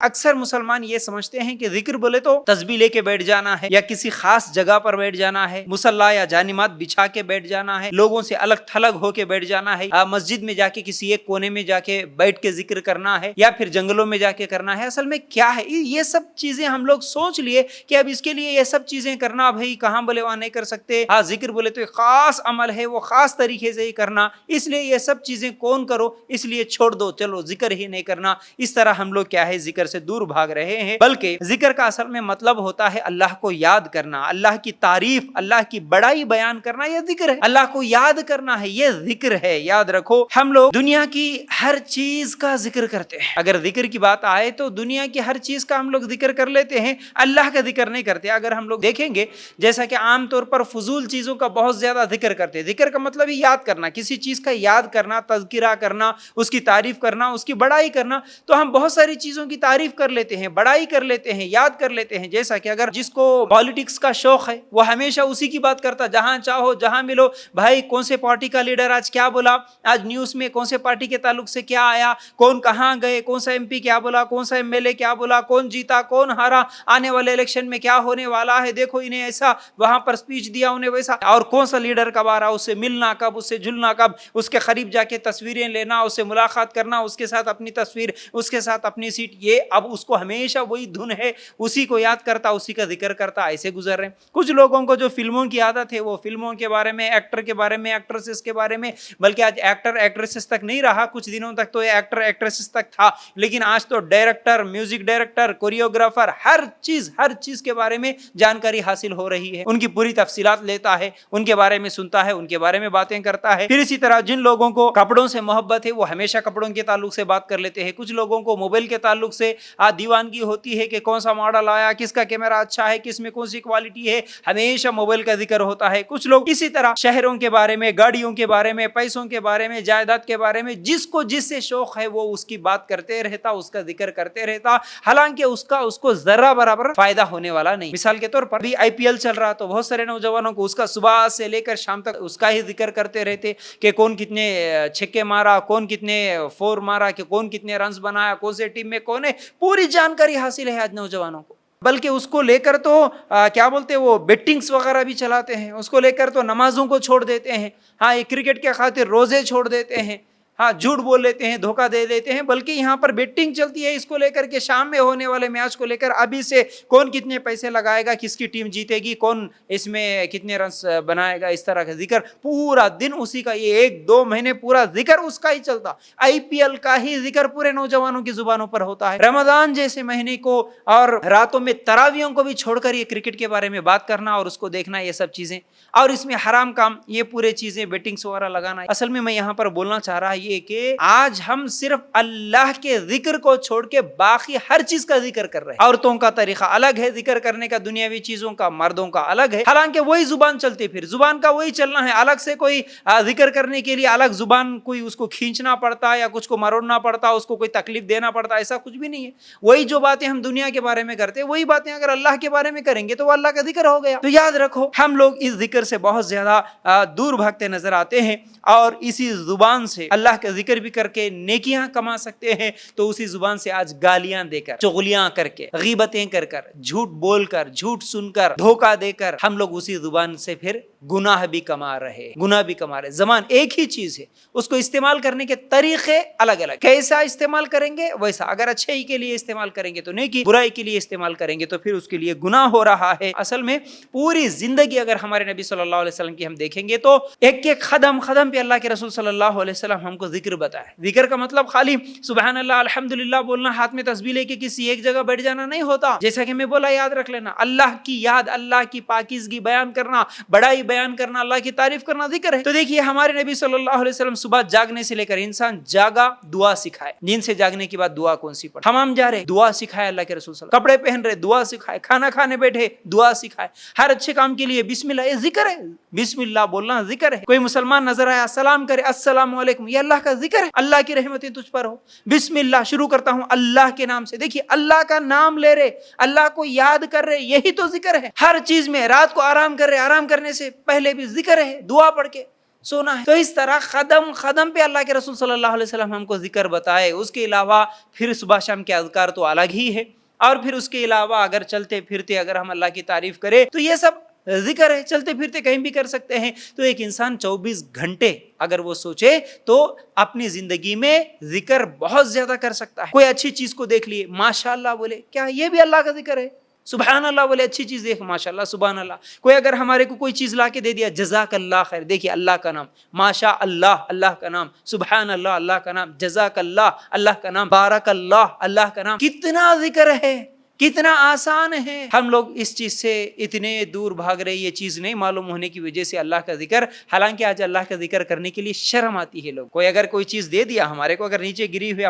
اکثر مسلمان یہ سمجھتے ہیں کہ ذکر بولے تو تسبیح لے کے بیٹھ جانا ہے یا کسی خاص جگہ پر بیٹھ جانا ہے، مصلی یا جانماز بچھا کے بیٹھ جانا ہے، لوگوں سے الگ تھلگ ہو کے بیٹھ جانا ہے، مسجد میں جا کے کسی ایک کونے میں جا کے بیٹھ کے ذکر کرنا ہے یا پھر جنگلوں میں جا کے کرنا ہے۔ اصل میں کیا ہے یہ سب چیزیں ہم لوگ سوچ لیے کہ اب اس کے لیے یہ سب چیزیں کرنا بھائی کہاں بولے وہاں نہیں کر سکتے۔ ذکر بولے تو ایک خاص عمل ہے، وہ خاص طریقے سے ہی کرنا، اس لیے یہ سب چیزیں کون کرو، اس لیے چھوڑ دو، چلو ذکر ہی نہیں کرنا۔ اس طرح ہم لوگ کیا ہے ذکر سے دور بھاگ رہے ہیں، بلکہ ذکر کا اصل میں مطلب ہوتا ہے اللہ کو یاد کرنا، اللہ کی تعریف، اللہ کی بڑائی بیان کرنا، یہ ذکر ہے۔ اللہ کو یاد کرنا ہے، یہ ذکر ہے۔ یاد رکھو ہم لوگ دنیا کی ہر چیز کا ذکر کرتے ہیں، اگر ذکر کی بات آئے تو دنیا کی ہر چیز کا ہم لوگ ذکر کر لیتے ہیں، اللہ کا ذکر نہیں کرتے۔ اگر ہم لوگ دیکھیں گے جیسا کہ عام طور پر فضول چیزوں کا بہت زیادہ ذکر کرتے ہیں۔ ذکر کا مطلب ہی یاد کرنا، کسی چیز کا یاد کرنا، تذکرہ کرنا، اس کی تعریف کرنا، اس کی بڑائی کرنا۔ تو ہم بہت ساری چیزوں کی تعریف کر لیتے ہیں، بڑائی کر لیتے ہیں، یاد کر لیتے ہیں۔ جیسا کہ اگر جس کو پالیٹکس کا شوق ہے وہ ہمیشہ اسی کی بات کرتا، جہاں چاہو جہاں ملو، بھائی کون سے پارٹی کا لیڈر آج کیا بولا، آج نیوز میں کون سے پارٹی کے تعلق سے کیا آیا، کون کہاں گئے، کون سا MP کیا بولا، کون سا MLA کیا بولا، کون جیتا کون ہارا، آنے والے الیکشن میں کیا ہونے والا ہے، دیکھو انہیں ایسا وہاں پر سپیچ دیا، انہیں ویسا، اور کون سا لیڈر کب آ رہا، اس سے ملنا کب، اس سے جلنا کب، اس کے قریب جا کے تصویریں لینا، اس سے ملاقات کرنا، اس کے ساتھ اپنی تصویر، اس کے ساتھ اپنی سیٹ۔ یہ اب اس کو ہمیشہ وہی دھن ہے، اسی کو یاد کرتا، اسی کا ذکر کرتا، ایسے گزر رہے ہیں۔ کچھ لوگوں کو جو فلموں کی عادت ہے، وہ فلموں کے بارے میں، ایکٹر کے بارے میں، ایکٹریسز کے بارے میں، بلکہ آج ایکٹر ایکٹریسز تک نہیں رہا، کچھ دنوں تک تو یہ ایکٹر ایکٹریسز تک تھا، لیکن آج تو ڈائریکٹر، میوزک ڈائریکٹر، کوریوگرافر، ہر چیز کے بارے میں جانکاری حاصل ہو رہی ہے، ان کی پوری تفصیلات لیتا ہے، ان کے بارے میں سنتا ہے، ان کے بارے میں باتیں کرتا ہے۔ پھر اسی طرح جن لوگوں کو کپڑوں سے محبت ہے وہ ہمیشہ کپڑوں کے تعلق سے بات کر لیتے ہیں، کچھ لوگوں کو موبائل کے تعلق سے دیوانگی ہوتی ہے کہ کون سا ماڈل آیا، کس کا کیمرہ اچھا ہے، کس میں کون سی کوالٹی ہے، ہمیشہ موبائل کا ذکر ہوتا ہے۔ کچھ لوگ اسی طرح شہروں کے بارے میں، گاڑیوں کے بارے میں، پیسوں کے بارے میں، جائیداد کے بارے میں، جس کو جس سے شوق ہے وہ اس کی بات کرتے رہتا، اس کا ذکر کرتے رہتا، حالانکہ اس کو ذرہ برابر فائدہ ہونے والا نہیں۔ مثال کے طور پر بھی IPL چل رہا تو بہت سارے نوجوانوں کو اس کا صبح سے لے کر شام تک اس کا ہی ذکر کرتے رہتے کہ کون کتنے چھکے مارا، کون کتنے فور مارا، کہ کون کتنے رنز بنایا، کون سے ٹیم میں کون ہے، پوری جانکاری حاصل ہے آج نوجوانوں کو۔ بلکہ اس کو لے کر تو کیا بولتے ہیں، وہ بیٹنگز وغیرہ بھی چلاتے ہیں، اس کو لے کر تو نمازوں کو چھوڑ دیتے ہیں، یہ کرکٹ کے خاطر روزے چھوڑ دیتے ہیں، جھوٹ بول لیتے ہیں، دھوکہ دے دیتے ہیں، بلکہ یہاں پر بیٹنگ چلتی ہے اس کو لے کر کے، شام میں ہونے والے میچ کو لے کر ابھی سے کون کتنے پیسے لگائے گا، کس کی ٹیم جیتے گی، کون اس میں کتنے رنس بنائے گا، اس طرح کا ذکر پورا دن اسی کا، یہ 1-2 مہینے پورا ذکر اس کا ہی چلتا۔ IPL کا ہی ذکر پورے نوجوانوں کی زبانوں پر ہوتا ہے۔ رمضان جیسے مہینے کو اور راتوں میں تراویحوں کو بھی چھوڑ کر یہ کرکٹ کے بارے میں بات کرنا اور اس کو دیکھنا، یہ سب چیزیں، اور اس میں حرام کام، یہ پورے چیزیں بیٹنگز وغیرہ لگانا۔ اصل میں یہاں پر بولنا چاہ رہا یہ کہ آج ہم صرف اللہ کے ذکر کو چھوڑ کے باقی ہر چیز کا ذکر کر رہے ہیں۔ عورتوں کا طریقہ الگ ہے ذکر کرنے کا، دنیاوی چیزوں کا، مردوں کا الگ ہے، حالانکہ وہی زبان چلتی، پھر زبان کا وہی چلنا ہے، الگ سے کوئی ذکر کرنے کے لیے الگ زبان کوئی اس کو کھینچنا پڑتا یا کچھ کو مروڑنا پڑتا، اس کو کوئی تکلیف دینا پڑتا، ایسا کچھ بھی نہیں ہے۔ وہی جو باتیں ہم دنیا کے بارے میں کرتے ہیں، وہی باتیں اگر اللہ کے بارے میں کریں گے تو وہ اللہ کا ذکر ہو گیا۔ تو یاد رکھو ہم لوگ اس ذکر سے بہت زیادہ دور بھاگتے نظر آتے ہیں، اور اسی زبان سے اللہ کا ذکر بھی کر کے نیکیاں کما سکتے ہیں، تو اسی زبان سے آج گالیاں دے کر، چغلیاں کر کے، غیبتیں کر کر، جھوٹ بول کر، جھوٹ سن کر، دھوکہ دے کر، ہم لوگ اسی زبان سے پھر گناہ بھی کما رہے، زبان ایک ہی چیز ہے، اس کو استعمال کرنے کے طریقے الگ الگ، کیسا استعمال کریں گے ویسا، اگر اچھے ہی کے لیے استعمال کریں گے تو نیکی، برائی کے لیے استعمال کریں گے تو پھر اس کے لیے گناہ ہو رہا ہے۔ اصل میں پوری زندگی اگر ہمارے نبی صلی اللہ علیہ وسلم کی ہم دیکھیں گے تو ایک ایک قدم پہ اللہ کے رسول صلی اللہ علیہ وسلم ہم کو ذکر بتائے۔ ذکر کا مطلب خالی سبحان اللہ الحمدللہ بولنا، ہاتھ میں تسبیح لے کے کسی ایک جگہ بیٹھ جانا نہیں ہوتا، جیسا کہ میں بولا، یاد رکھ لینا، اللہ کی یاد، اللہ کی پاکیزگی بیان کرنا، بڑائی بیان کرنا، اللہ کی تعریف کرنا ذکر ہے۔ تو دیکھیے ہمارے نبی صلی اللہ علیہ وسلم صبح جاگنے سے لے کر انسان جاگا دعا سکھائے، نیند سے جاگنے کے بعد دعا کون سی پڑھے، حمام جا رہے دعا سکھائے اللہ کے رسول صلی اللہ علیہ وسلم، کپڑے پہن رہے دعا سکھائے، کھانا کھانے بیٹھے دعا سکھائے، ہر اچھے کام کے لیے بسم اللہ، یہ ذکر ہے، بسم اللہ بولنا ذکر ہے۔ کوئی مسلمان نظر آیا سلام کرے السلام علیکم، یہ اللہ کا ذکر ہے، اللہ کی رحمتیں تجھ پر ہو، بسم اللہ شروع کرتا ہوں اللہ کے نام سے، دیکھیے اللہ کا نام لے رہے، اللہ کو یاد کر رہے، یہی تو ذکر ہے۔ ہر چیز میں رات کو آرام کر رہے، آرام کرنے سے پہلے بھی ذکر ہے، دعا پڑھ کے سونا ہے۔ تو اس طرح قدم قدم پہ اللہ کے رسول صلی اللہ علیہ وسلم ہم کو ذکر بتائے۔ اس کے علاوہ پھر صبح شام کے اذکار تو الگ ہی ہے، اور پھر اس کے علاوہ اگر چلتے پھرتے اگر ہم اللہ کی تعریف کریں تو یہ سب ذکر ہے، چلتے پھرتے کہیں بھی کر سکتے ہیں۔ تو ایک انسان 24 گھنٹے اگر وہ سوچے تو اپنی زندگی میں ذکر بہت زیادہ کر سکتا ہے۔ کوئی اچھی چیز کو دیکھ لیے، ماشاءاللہ بولے، کیا یہ بھی اللہ کا ذکر ہے؟ سبحان اللہ بولے، اچھی چیز دیکھ، ماشاءاللہ سبحان اللہ۔ کوئی اگر ہمارے کو کوئی چیز لا کے دے دیا، جزاک اللہ خیر، دیکھیے اللہ کا نام، ماشاء اللہ اللہ کا نام، سبحان اللہ اللہ کا نام، جزاک اللہ اللہ کا نام، بارک اللہ اللہ کا نام۔ کتنا ذکر ہے، کتنا آسان ہے۔ ہم لوگ اس چیز سے اتنے دور بھاگ رہے، یہ چیز نہیں معلوم ہونے کی وجہ سے اللہ کا ذکر، حالانکہ آج اللہ کا ذکر کرنے کے لیے شرم آتی ہے۔ لوگ کوئی اگر کوئی چیز دے دیا ہمارے کو، اگر نیچے گری ہوئی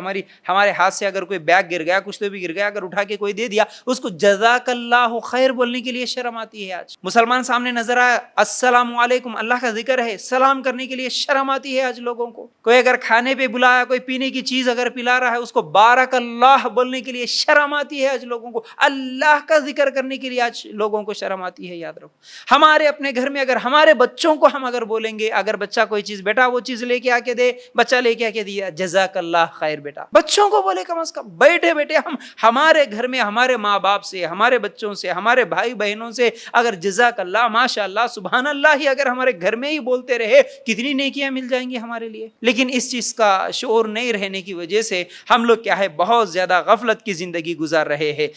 ہمارے ہاتھ سے اگر کوئی بیگ گر گیا، کچھ تو بھی گر گیا، اگر اٹھا کے کوئی دے دیا، اس کو جزاک اللہ خیر بولنے کے لیے شرم آتی ہے۔ آج مسلمان سامنے نظر آیا، السلام علیکم، اللہ کا ذکر ہے، سلام کرنے کے لیے شرم آتی ہے آج لوگوں کو۔ کوئی اگر کھانے پہ بلایا، کوئی پینے کی چیز اگر پلا رہا ہے، اس کو بارک اللہ بولنے کے لیے شرم آتی ہے آج لوگوں کو۔ اللہ کا ذکر کرنے کے لیے آج لوگوں کو شرم آتی ہے۔ یاد رکھو، ہمارے اپنے گھر میں اگر ہمارے بچوں کو ہم اگر بولیں گے، اگر بچہ کوئی چیز، بیٹا وہ چیز لے کے آ کے دے، بچہ لے کے آ کے دیا، جزاک اللہ خیر بیٹا، بچوں کو بولے کم از کم، بیٹھے بیٹھے ہم ہمارے گھر میں ہمارے ماں باپ سے، ہمارے بچوں سے، ہمارے بھائی بہنوں سے اگر جزاک اللہ، ماشاء اللہ، سبحان اللہ ہی اگر ہمارے گھر میں ہی بولتے رہے، کتنی نیکیاں مل جائیں گی ہمارے لیے۔ لیکن اس چیز کا شعور نہیں رہنے کی وجہ سے ہم لوگ کیا ہے، بہت زیادہ غفلت کی زندگی گزار رہے ہیں۔